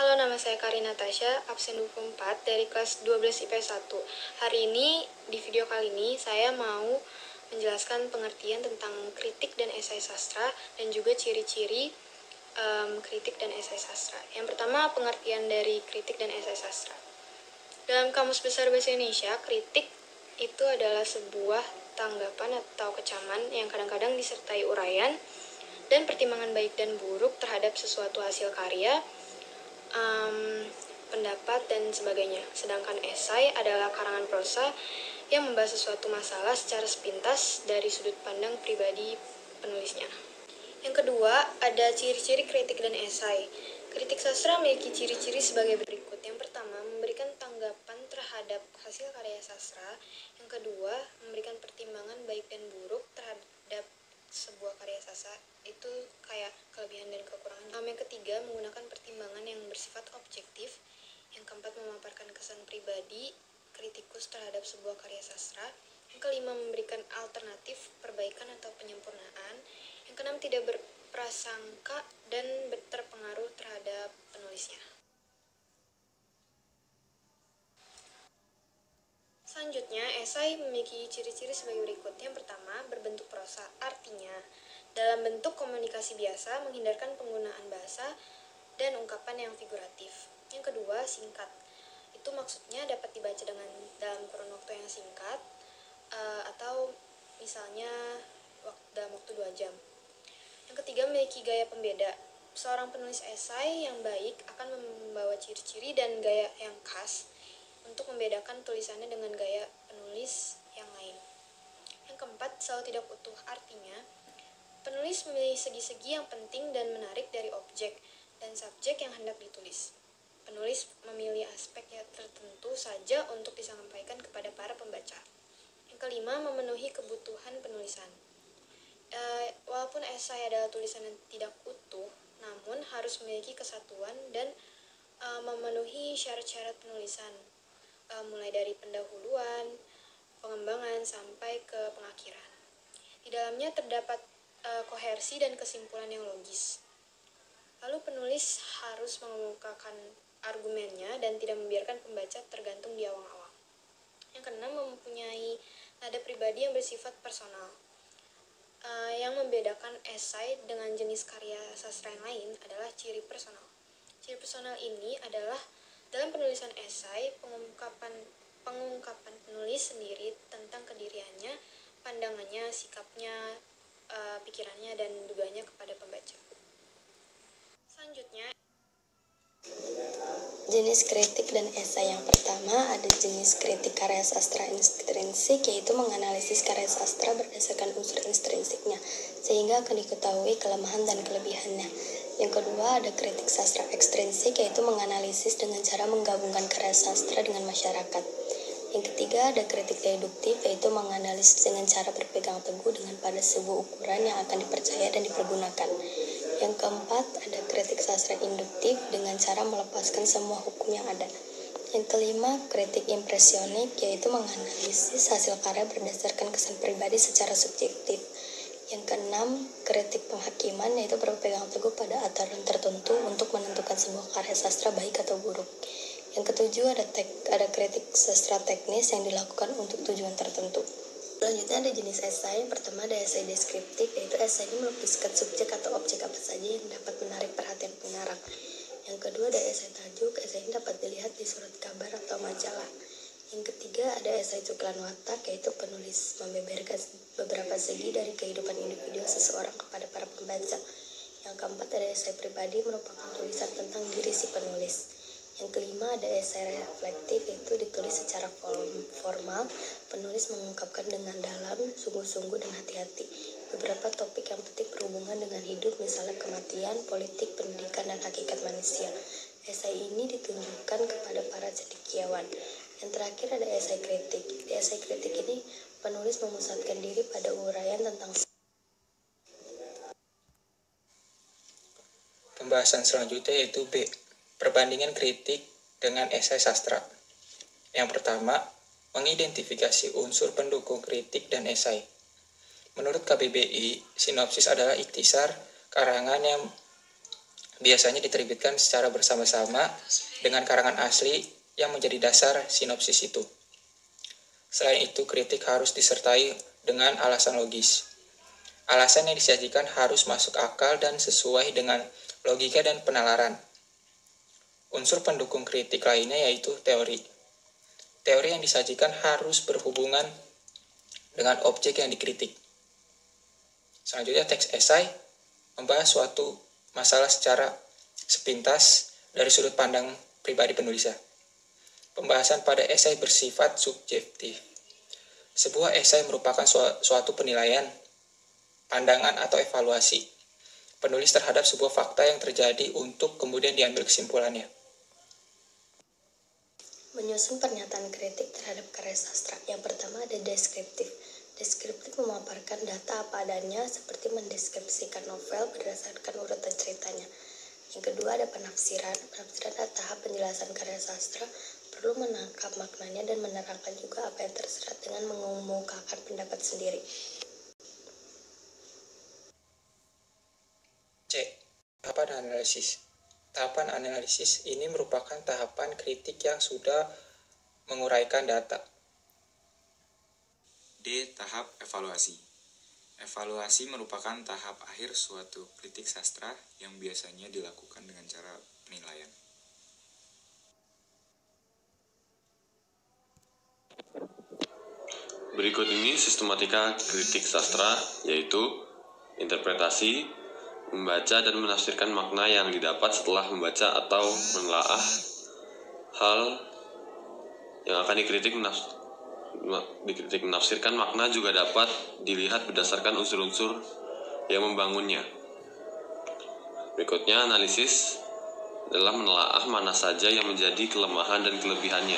Halo, nama saya Karina Tasya, absen 24 dari kelas 12 IPS 1. Hari ini, di video kali ini, saya mau menjelaskan pengertian tentang kritik dan esai sastra dan juga ciri-ciri kritik dan esai sastra. Yang pertama, pengertian dari kritik dan esai sastra. Dalam Kamus Besar Bahasa Indonesia, kritik itu adalah sebuah tanggapan atau kecaman yang kadang-kadang disertai uraian dan pertimbangan baik dan buruk terhadap sesuatu hasil karya, pendapat, dan sebagainya. Sedangkan esai adalah karangan prosa yang membahas sesuatu masalah secara sepintas dari sudut pandang pribadi penulisnya. Yang kedua, ada ciri-ciri kritik dan esai. Kritik sastra memiliki ciri-ciri sebagai berikut. Yang pertama, memberikan tanggapan terhadap hasil karya sastra. Yang kedua, memberikan pertimbangan baik dan buruk terhadap sebuah karya sastra, itu kayak kelebihan dan kekurangan. Yang ketiga, menggunakan pertimbangan yang bersifat objektif. Yang keempat, memaparkan kesan pribadi kritikus terhadap sebuah karya sastra. Yang kelima, memberikan alternatif perbaikan atau penyempurnaan. Yang keenam, tidak berprasangka dan terpengaruh terhadap penulisnya. Selanjutnya, esai memiliki ciri-ciri sebagai berikut. Yang pertama, berbentuk prosa. Artinya, dalam bentuk komunikasi biasa, menghindarkan penggunaan bahasa dan ungkapan yang figuratif. Yang kedua, singkat. Itu maksudnya dapat dibaca dalam kurun waktu yang singkat, atau misalnya dalam waktu 2 jam. Yang ketiga, memiliki gaya pembeda. Seorang penulis esai yang baik akan membawa ciri-ciri dan gaya yang khas untuk membedakan tulisannya dengan gaya penulis yang lain. Yang keempat, selalu tidak utuh. Artinya, penulis memilih segi-segi yang penting dan menarik dari objek dan subjek yang hendak ditulis. Penulis memilih aspek yang tertentu saja untuk disampaikan kepada para pembaca. Yang kelima, memenuhi kebutuhan penulisan. Walaupun esai adalah tulisan yang tidak utuh, namun harus memiliki kesatuan dan memenuhi syarat-syarat penulisan, mulai dari pendahuluan, pengembangan, sampai ke pengakhiran. Di dalamnya terdapat kohersi dan kesimpulan yang logis. Lalu penulis harus mengemukakan argumennya dan tidak membiarkan pembaca tergantung di awang-awang. Yang keenam, mempunyai nada pribadi yang bersifat personal. Yang membedakan esai dengan jenis karya sastra yang lain adalah ciri personal. Ciri personal ini adalah dalam penulisan esai, pengungkapan penulis sendiri tentang kediriannya, pandangannya, sikapnya, pikirannya, dan dugaannya kepada pembaca. Selanjutnya, jenis kritik dan esai. Yang pertama, ada jenis kritik karya sastra intrinsik, yaitu menganalisis karya sastra berdasarkan unsur intrinsiknya, sehingga akan diketahui kelemahan dan kelebihannya. Yang kedua, ada kritik sastra ekstrinsik, yaitu menganalisis dengan cara menggabungkan karya sastra dengan masyarakat. Yang ketiga, ada kritik deduktif, yaitu menganalisis dengan cara berpegang teguh pada sebuah ukuran yang akan dipercaya dan dipergunakan. Yang keempat, ada kritik sastra induktif dengan cara melepaskan semua hukum yang ada. Yang kelima, kritik impresionik, yaitu menganalisis hasil karya berdasarkan kesan pribadi secara subjektif. Yang keenam, kritik penghakiman, yaitu berpegang teguh pada aturan tertentu untuk menentukan sebuah karya sastra baik atau buruk. Yang ketujuh, ada kritik sastra teknis yang dilakukan untuk tujuan tertentu. Selanjutnya ada jenis esai. Pertama, ada esai deskriptif, yaitu esai ini melukiskan subjek atau objek apa saja yang dapat menarik perhatian pengarang. Yang kedua, ada esai tajuk. Esai ini dapat dilihat di surat kabar atau majalah. Yang ketiga, ada esai cuklan watak, yaitu penulis membeberkan beberapa segi dari kehidupan individu seseorang kepada para pembaca. Yang keempat, ada esai pribadi, merupakan tulisan tentang diri si penulis. Yang kelima, ada esai reflektif, yaitu ditulis secara formal. Penulis mengungkapkan dengan dalam, sungguh-sungguh, dan hati-hati beberapa topik yang penting berhubungan dengan hidup, misalnya kematian, politik, pendidikan, dan hakikat manusia. Esai ini ditunjukkan kepada para cendekiawan. Yang terakhir, ada esai kritik. Di esai kritik ini, penulis memusatkan diri pada uraian tentang. Pembahasan selanjutnya yaitu B. Perbandingan kritik dengan esai sastra. Yang pertama, mengidentifikasi unsur pendukung kritik dan esai. Menurut KBBI, sinopsis adalah ikhtisar karangan yang biasanya diterbitkan secara bersama-sama dengan karangan asli yang menjadi dasar sinopsis itu. Selain itu, kritik harus disertai dengan alasan logis. Alasan yang disajikan harus masuk akal dan sesuai dengan logika dan penalaran. Unsur pendukung kritik lainnya yaitu teori. Teori yang disajikan harus berhubungan dengan objek yang dikritik. Selanjutnya, teks esai membahas suatu masalah secara sepintas dari sudut pandang pribadi penulisnya. Pembahasan pada esai bersifat subjektif. Sebuah esai merupakan suatu penilaian, pandangan, atau evaluasi penulis terhadap sebuah fakta yang terjadi untuk kemudian diambil kesimpulannya. Menyusun pernyataan kritik terhadap karya sastra. Yang pertama ada deskriptif. Deskriptif memaparkan data apa adanya seperti mendeskripsikan novel berdasarkan urutan ceritanya. Yang kedua ada penafsiran. Penafsiran adalah tahap penjelasan karya sastra, perlu menangkap maknanya dan menerangkan juga apa yang tersirat dengan mengemukakan pendapat sendiri. C. Tahapan analisis. Tahapan analisis ini merupakan tahapan kritik yang sudah menguraikan data. D. Tahap evaluasi. Evaluasi merupakan tahap akhir suatu kritik sastra yang biasanya dilakukan dengan cara penilaian. Berikut ini sistematika kritik sastra, yaitu interpretasi, membaca dan menafsirkan makna yang didapat setelah membaca atau menelaah hal yang akan dikritik. Menafsirkan makna juga dapat dilihat berdasarkan unsur-unsur yang membangunnya. Berikutnya, analisis adalah menelaah mana saja yang menjadi kelemahan dan kelebihannya.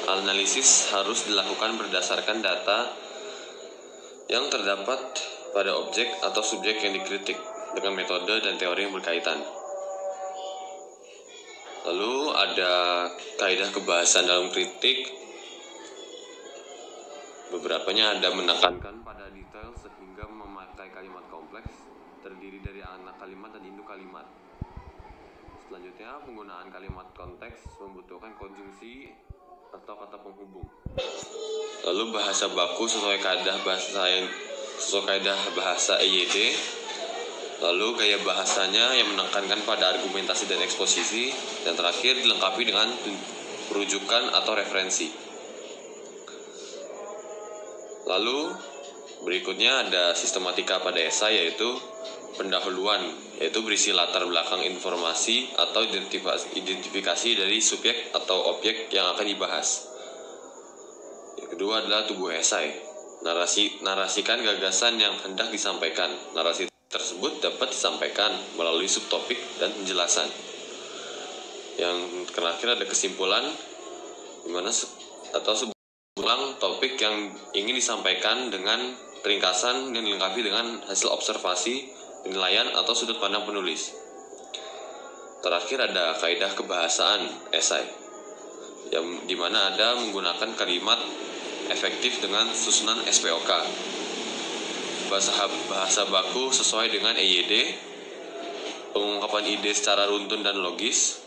Analisis harus dilakukan berdasarkan data yang terdapat pada objek atau subjek yang dikritik dengan metode dan teori yang berkaitan. Lalu ada kaidah kebahasan dalam kritik. Beberapanya ada menekankan pada detail sehingga memakai kalimat kompleks terdiri dari anak kalimat dan induk kalimat. Selanjutnya, penggunaan kalimat konteks membutuhkan konjungsi atau kata penghubung. Lalu bahasa baku sesuai kaidah bahasa EYD. Lalu gaya bahasanya yang menekankan pada argumentasi dan eksposisi. Dan terakhir dilengkapi dengan rujukan atau referensi. Lalu berikutnya ada sistematika pada esai, yaitu pendahuluan, yaitu berisi latar belakang informasi atau identifikasi dari subjek atau objek yang akan dibahas. Yang kedua adalah tubuh esai, narasikan gagasan yang hendak disampaikan. Narasi tersebut dapat disampaikan melalui subtopik dan penjelasan. Yang terakhir ada kesimpulan, ulang topik yang ingin disampaikan dengan ringkasan dan dilengkapi dengan hasil observasi, penilaian, atau sudut pandang penulis. Terakhir ada kaidah kebahasaan esai, yang dimana ada menggunakan kalimat efektif dengan susunan SPOK. Bahasa baku sesuai dengan EYD, pengungkapan ide secara runtun dan logis,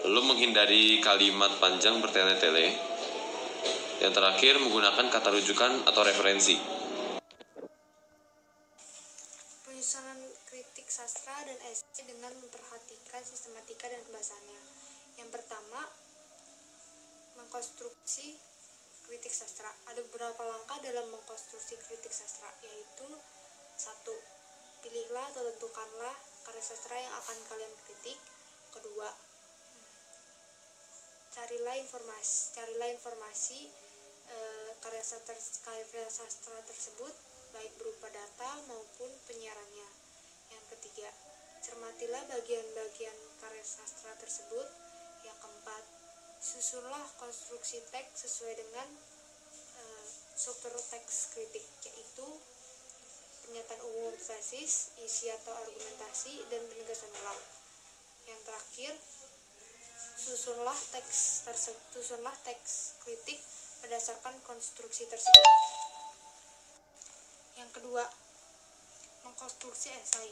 lalu menghindari kalimat panjang bertele-tele. Yang terakhir, menggunakan kata rujukan atau referensi. Penyusunan kritik sastra dan esai dengan memperhatikan sistematika dan kebahasannya. Yang pertama, mengkonstruksi kritik sastra. Ada beberapa langkah dalam mengkonstruksi kritik sastra, yaitu 1. Pilihlah atau tentukanlah karya sastra yang akan kalian kritik. Kedua, carilah informasi karya sastra tersebut, baik berupa data maupun penyiarannya. Yang ketiga, cermatilah bagian-bagian karya sastra tersebut. Yang keempat, susunlah konstruksi teks sesuai dengan struktur teks kritik, yaitu pernyataan umum, tesis, isi atau argumentasi, dan penegasan ulang. Yang terakhir, susunlah teks kritik berdasarkan konstruksi tersebut. Yang kedua, mengkonstruksi esai.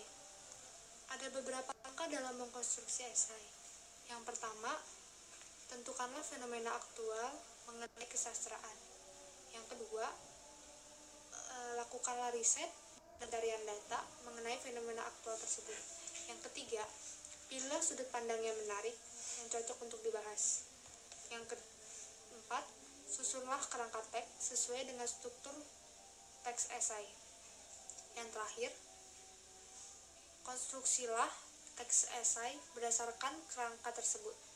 Ada beberapa langkah dalam mengkonstruksi esai. Yang pertama, tentukanlah fenomena aktual mengenai kesastraan. Yang kedua, lakukanlah riset dan pencarian data mengenai fenomena aktual tersebut. Yang ketiga, pilihlah sudut pandang yang menarik yang cocok untuk dibahas. Yang keempat, susunlah kerangka teks sesuai dengan struktur teks esai. Yang terakhir, konstruksilah teks esai berdasarkan kerangka tersebut.